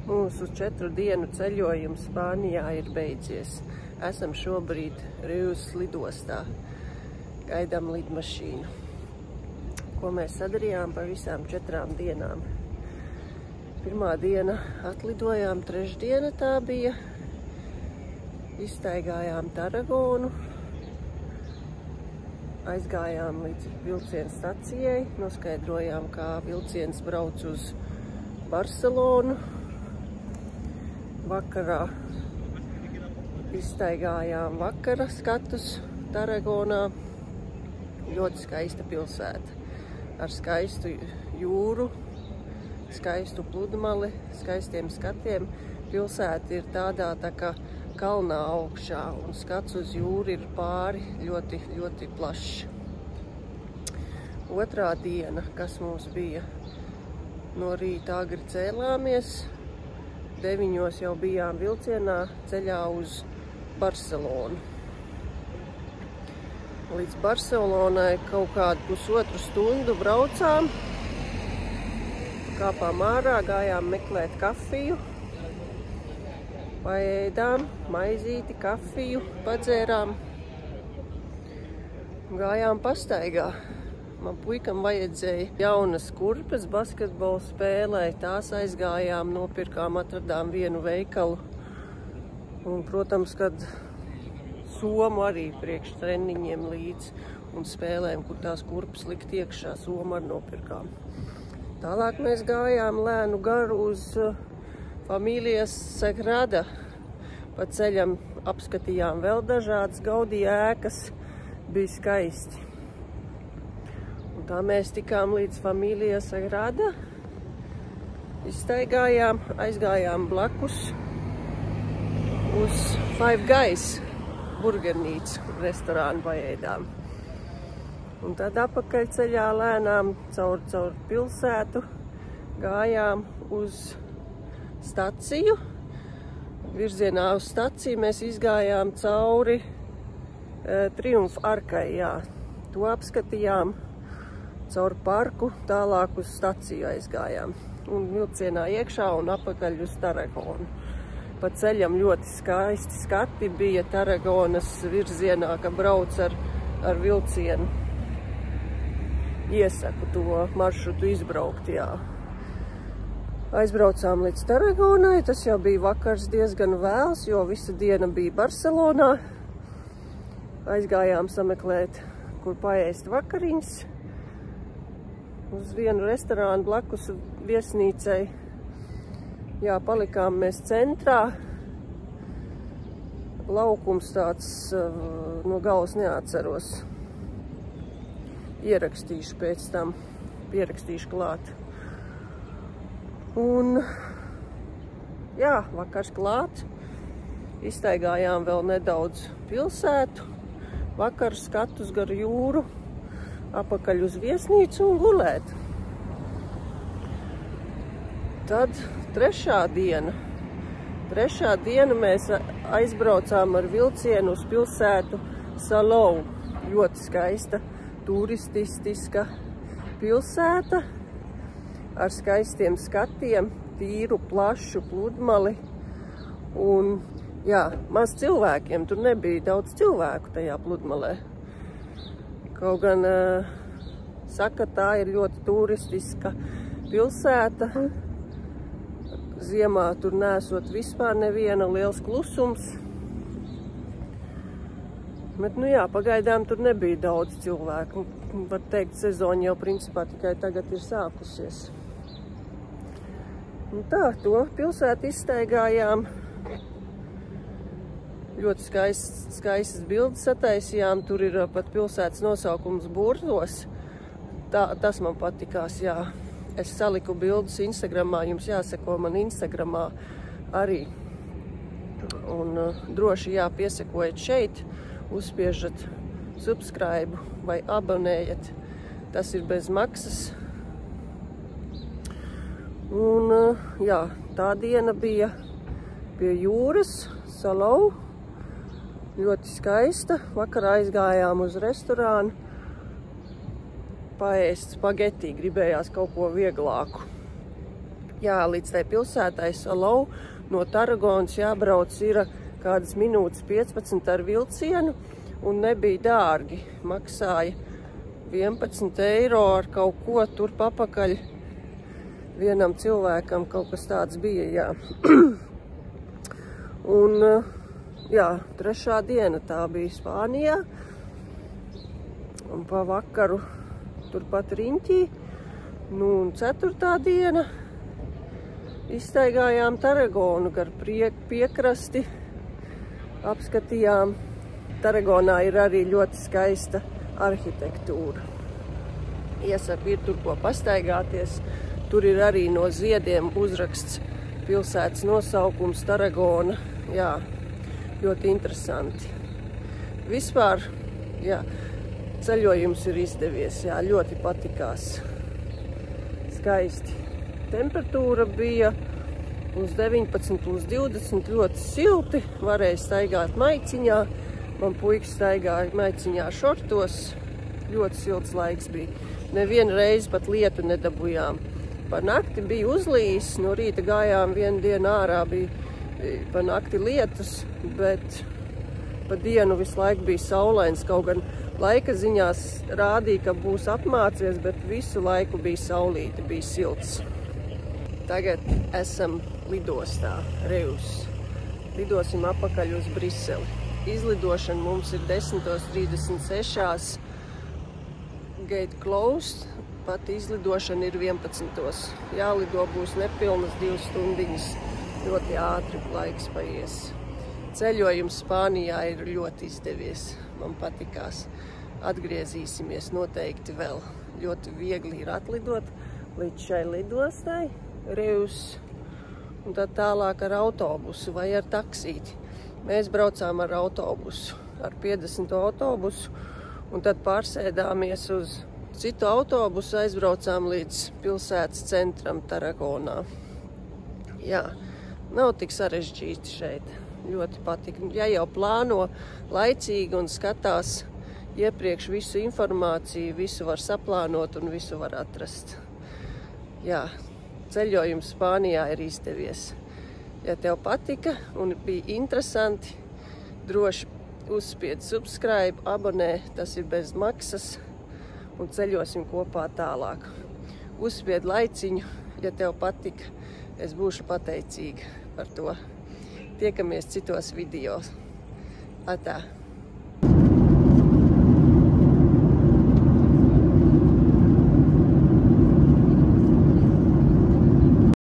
Mūsu 4 dienu ceļojums Spānijā ir beidzies. Esam šobrīd Reus lidostā. Gaidām lidmašīnu. Ko mēs sadarījām par visām 4 dienām? Pirmā diena atlidojām, trešdiena tā bija. Izstaigājām Tarragonu. Aizgājām līdz vilciena stacijai. Noskaidrojām, kā vilciens brauc uz Barcelonu. Vakarā izstaigājām vakara skatus Tarragonā. Ļoti skaista pilsēta. Ar skaistu jūru, skaistu pludmali, skaistiem skatiem. Pilsēta ir tādā tā kā kalnā augšā un skats uz jūru ir pāri ļoti, ļoti plašs. Otrā diena, kas mums bija, no rīta agri cēlāmies. 9 jau bijām vilcienā ceļā uz Barcelonu. Līdz Barcelonai kaut kādu pusotru stundu braucām. Kāpām ārā, gājām meklēt kafiju. Paēdām maizīti, kafiju, padzērām. Gājām pastaigā. Man puikam vajadzēja jaunas kurpes basketbola spēlē. Tās aizgājām, nopirkām, atradām vienu veikalu. Un, protams, kad somu arī priekš treniņiem līdz un spēlēm, kur tās kurpes likt iekšā, somu arī nopirkām. Tālāk mēs gājām lēnu garu uz Familijas Sagrada. Pa ceļam apskatījām vēl dažādas Gaudī ēkas. Bija skaisti. Un tā mēs tikām līdz Familijas Sagrada. Izstaigājām, aizgājām blakus uz Five Guys burgernīcu restorānu paēdām. Un tad apakaļ ceļā lēnām caur pilsētu gājām uz staciju. Virzienā uz staciju mēs izgājām cauri Triumfa arkai, jā. To apskatījām caur parku, tālāk uz staciju aizgājām. Un vilcienā iekšā un apakaļ uz Tarragonu. Pa ceļam ļoti skaisti skati bija Tarragonas virzienā, ka brauc ar vilcienu. Iesaku to maršrutu izbraukt, jā. Aizbraucām līdz Tarragonai, tas jau bija vakars diezgan vēls, jo visa diena bija Barcelonā. Aizgājām sameklēt, kur paēst vakariņas. Uz vienu restorānu blakus viesnīcai. Jā, palikām mēs centrā. Laukums tāds no galvas neatceros. Ierakstīšu pēc tam, pierakstīšu klāt. Un, jā, vakars klāt. Izstaigājām vēl nedaudz pilsētu. Vakar skatus gar jūru, apakaļ uz viesnīcu un gulēt. Tad trešā diena. Trešā diena mēs aizbraucām ar vilcienu uz pilsētu Salou. Ļoti skaista, turistiska pilsēta ar skaistiem skatiem, tīru, plašu pludmali. Un, jā, maz cilvēkiem, tur nebija daudz cilvēku tajā pludmalē. Kaut gan saka, tā ir ļoti turistiska pilsēta. Ziemā tur nesot vispār neviena, liels klusums. Bet, nu jā, pagaidām tur nebija daudz cilvēku. Var teikt, sezona jau principā tikai tagad ir sākusies. Un tā, to pilsētu izstaigājām. Ļoti skaistas bildes sataisījām. Tur ir pat pilsētas nosaukums Burgos. Tas man patikās, jā. Es saliku bildes Instagramā, jums jāseko man Instagramā arī. Un droši piesakojat šeit, uzspiežat subscribe vai abonējat. Tas ir bez maksas. Un jā, tā diena bija pie jūras, Salou. Ļoti skaista. Vakarā aizgājām uz restorānu. Paēst spageti, gribējās kaut ko vieglāku. Jā, līdz tai pilsētai Salou no Taragonas jābrauc ir kādas minūtes 15 ar vilcienu un nebija dārgi. Maksāja 11 eiro ar kaut ko tur papakaļ. Vienam cilvēkam kaut kas tāds bija, jā. Un, jā, 3. diena tā bija Spānijā. Un pa vakaru turpat Riņķī. Nu, un 4. diena izstaigājām Taragonu gar piekrasti, apskatījām. Taragonā ir arī ļoti skaista arhitektūra. Iesaku, ir tur ko pastaigāties. Tur ir arī no ziediem uzraksts pilsētas nosaukums Taragona. Jā, ļoti interesanti. Vispār, jā, ceļojums ir izdevies, jā, ļoti patikās. Skaisti. Temperatūra bija plus 19, plus 20, ļoti silti. Varēja staigāt maiciņā. Man puikas staigāja maiciņā šortos. Ļoti silts laiks bija. Nevienu reizi pat lietu nedabujām. Pa nakti bija uzlījis. No rīta gājām vienu dienu ārā, bija pa nakti lietus, bet pa dienu visu laiku bija saulains. Kaut gan laika ziņās rādīja, ka būs apmācies, bet visu laiku bija saulīte, bija silts. Tagad esam lidostā, Reus. Lidosim apakaļ uz Briseli. Izlidošana mums ir 10:36. Gate closed. Pat izlidošana ir 11. Jālido būs nepilnas 2 stundiņas. Ļoti ātri laiks paies. Ceļojums Spānijā ir ļoti izdevies. Man patikās. Atgriezīsimies noteikti vēl. Ļoti viegli ir atlidot līdz šai lidostai. Reus, un tad tālāk ar autobusu vai ar taksīti. Mēs braucām ar autobusu, ar 50 autobusu, un tad pārsēdāmies uz citu autobusu, aizbraucām līdz pilsētas centram Taragonā. Jā, nav tik sarežģīti šeit, ļoti patika. Ja jau plāno laicīgi un skatās iepriekš visu informāciju, visu var saplānot un visu var atrast. Jā. Ceļojums Spānijā ir izdevies. Ja tev patika un bija interesanti, droši uzspied subscribe, abonē, tas ir bez maksas, un ceļosim kopā tālāk. Uzspied laiciņu, ja tev patika, es būšu pateicīga par to. Tiekamies citos video. Atā!